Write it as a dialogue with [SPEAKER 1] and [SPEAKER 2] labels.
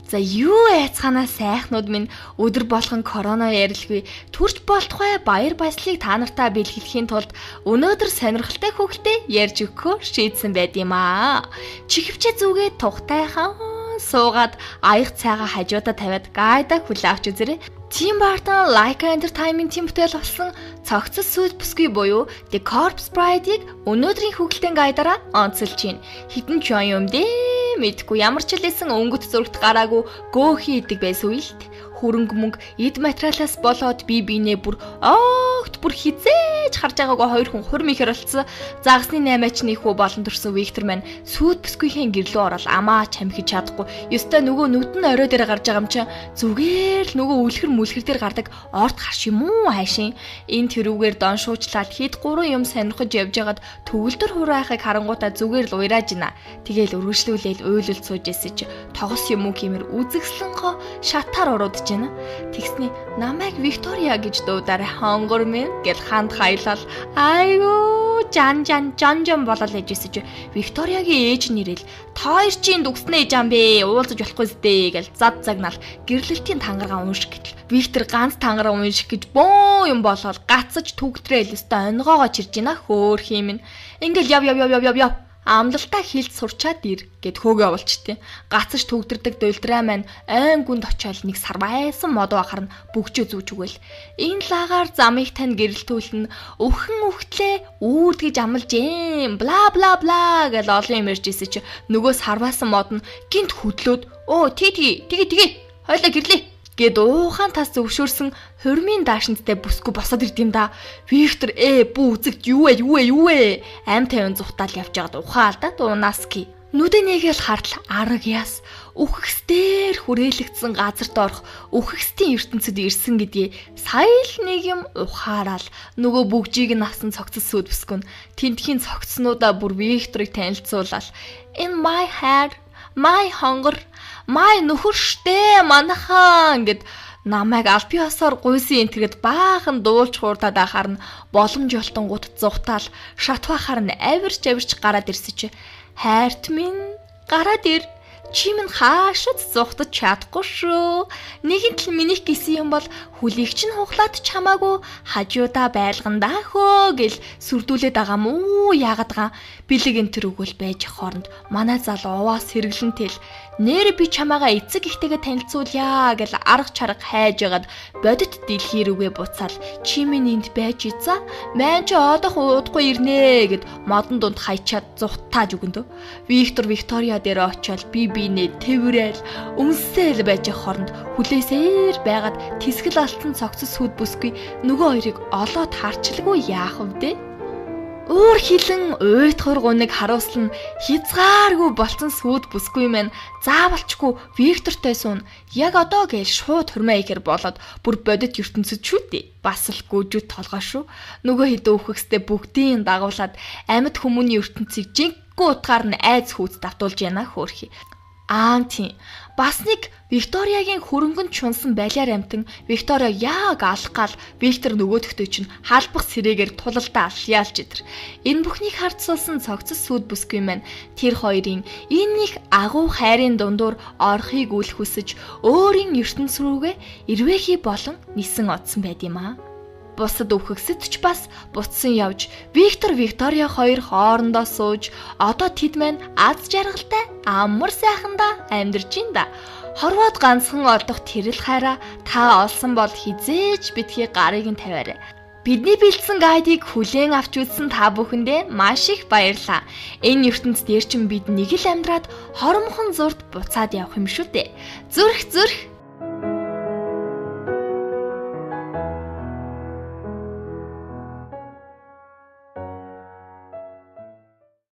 [SPEAKER 1] За юу яцгаанаа сайхнууд минь өдөр болгон корона ярилгүй төрж болтугай баяр баясгалыг та нартаа бэлгэлэхийн тулд өнөөдөр сонирхолтой хүүхэлтэй ярьж өгөхөөр шийдсэн байд юм аа. Чихвчээ зүгээд тухтайхан суугаад аяг цайгаа хажуудаа тавиад гайда хүлээ авч үзээрэй. Tim Burton Laika Entertainment бүтээл болсон цогцос сүйд бүсгүй буюу The Corpse Bride-ыг өнөөдрийн хүүхэлдэйн гайдаараа онцолж байна. Хитэн ч юм дээ мэдгүй ямар ч лээсэн өнгөт зурагт гараагүй гөөхий идэг байсан үйлт. Хөрөнгө мөнгө эд материалаас болоод биенээ бүр хизээж харж байгаагүй хоёр хүн хурмихэр болцсон. Загасны 8-ачны хүү болон төрсөн Виктор маань сүйд бүсгүйхэн гэрлөө орол амаа чамхиж чадахгүй. Ёстой нөгөө нүд нь орой дээр гарч байгаа юм чинь зүгээр л нөгөө үлгэр дээр гардаг орд гарш юм уу хайшин. Энэ тэрүүгээр дон шуучлаад хэд гурван юм сонирхож явж байгаад төгөлдөр хураахыг харангуудаа зүгээр л уйрааж гинэ. Тэгээл өргөжлүүлээл уйлал сууж эсэж тогос юм уу гэмэр үзэгслэнхо шатаар уруудж байна. Тэгсний намайг Виктория гэж дуудаарай хонгор минь гэл ханд хаялал айгуу жан болол ээж эсэж Викториягийн ээж нэрэл тоор чинь дүгснэ ээж ам бэ уулзаж болохгүй зтэй гэл зад загнаал гэрлэлтийн тангараа унших гэтэл Виктор ганц тангараа унших гэж бөө юм болол гацаж түгтрэл өстой онгоогоо чирж гинэ хөөр хиймэн ингээл яв амлалтаа хилд сурчаад ир гэд хөөгөө болчтیں۔ Гацаж төгдөрдөг дуйлдраа маань айн гүнд очиод нэг сарвайсан модоо харна бүгжөө зүүж өгөөл. Энэ лагаар замыг тань гэрэлтүүлнэ. Өвхөн үхтлээ үүрд гэж амлж бла гэл олон юм ярьжсэн чи нөгөө сарвайсан мод нь гинт хөдлөөд тэгээ хойлоо гэрлээ гэд уухан тас зөвшөөрсөн хурмын даашинттай бүсгүй босоод ирд юм да. Виктор бүү үзэгт юу вэ? Ам 50 зүхтаал явж байгаад ухаал да дуунаски. Нүдэнийгэл хартал арга яс үхгсдэр хүрээлэгдсэн газарт орох үхгсдийн ертөнцид ирсэн гэдгийг сая л нэг юм ухаараал нөгөө бүгжийг нь авсан цогцос сүд бүсгүй нь тентхийн цогцснуудаа бүр Викторыг танилцуулаад in my hair my hunger my нөхөр штэ манахан гэд намайг аль биесоор гуйсан энтергэд баахан дуулж хуурдаад ахаар нь боломж олтонгууд зугатаал шатвахаар нь авирч гараад ирсэн чи хайрт минь гараад ир чи минь хаашид зугтаж чадахгүй шүү. Нэгэн тал минийх гисэн юм бол хүлийг чинь хуглаад чамаагүй хажуудаа байлгандаа хөө гэл сүрдүүлээд байгаа мүү яагаад гаа бэлэг энэ төр өгөл байж хооронд манай залуу уваас сэргэлэн тэл нэр би чамаагаа эцэг ихтэйгээ танилцуулъя гэл арга чарга хайж ягаад бодит дэлхий рүүгээ буцаал чи минь энд байж ийцаа мэн чи одох уудахгүй ирнэ гэд модон дунд хайчаад зүхтааж өгөндөө. Виктория дээр очиод бинээ тэврээл өмсөөл байж хооронд хүлээсээр байгаад тэсгэл алтан цогцос сүд бүсгүй нөгөө хоёрыг олоод харчлаггүй яах вэ? Өөр хилэн уйтхур гуниг харуулсан хязгааргүй болцсон сүд бүсгүй маань заавалчгүй Виктортой суун яг одоо гээл шууд хурмаа ихэр болоод бүр бодит ертөнцөд шүү дээ. Бас л гүжүүд толгой шүү. Нөгөө хэдэн үхгэстэй бүгдийн дагуулад амьд хүмүүний ертөнцийг жинхэнэ утгаар нь айц хүүц давтуулж яана хөөрхий. Тийм. Бас нэг Викториягийн хөрөнгөнд чунсан балиар амтан Виктория яг алхгаал Виктор нөгөөдөгтөө чинь хаалбах сэрээгээр тулалдаа альяалж идэр. Энэ бүхнийг харцуулсан цогцос сүд бүсгүй маань тэр хоёрын энэ их агуу хайрын дундуур орохыг үл хүсэж өөрийн ертөнц рүүгээ ирвэхий болон нисэн оцсон байд юм аа. Бусад өвхөксөд ч бас буцсан явж Виктория хоёр хоорондоо сууж одоо тэд маань аз жаргалтай амар сайхандаа амьдарч ин да. Хорвоод ганцхан олдох тэрэл хайраа та олсон бол хизээж битгий гарыг нь тавиарай. Бидний бэлдсэн гайдыг хүлээн авч үзсэн та бүхэндээ маш их баярлалаа. Энэ ертөнцид дээр чинь бид нэг л амьдраад хоромхон зурд буцаад явах юм шүү дээ. Зүрх